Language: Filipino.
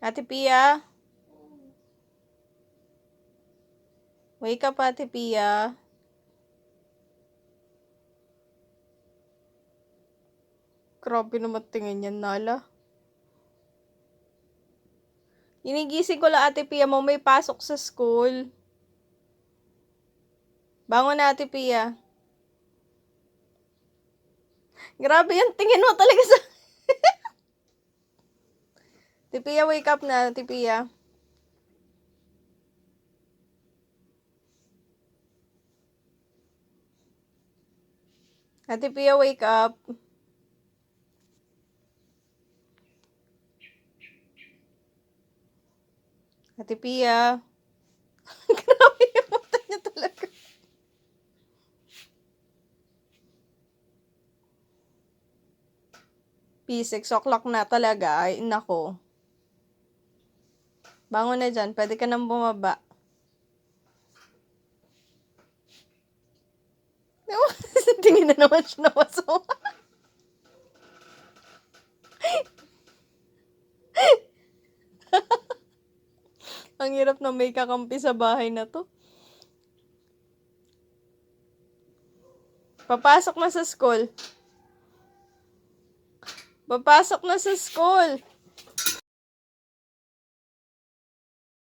Ate Pia? Wake up, Ate Pia. Grabe naman tingin yan, Nala. Inigising ko lang, Ate Pia mo, may pasok sa school. Bangon na, Ate Pia. Grabe yung tingin mo talaga sa... Ate Pia, wake up na, Ate Pia. Ate Pia, wake up. Ate Pia. Grabe yung mata niya talaga. P6 o'clock na talaga. Ay, nako. Bangon na dyan. Pwede ka nang bumaba. Tingin na naman siya na masama. Ang hirap na may kakampi sa bahay na to. Papasok na sa school. Papasok na sa school.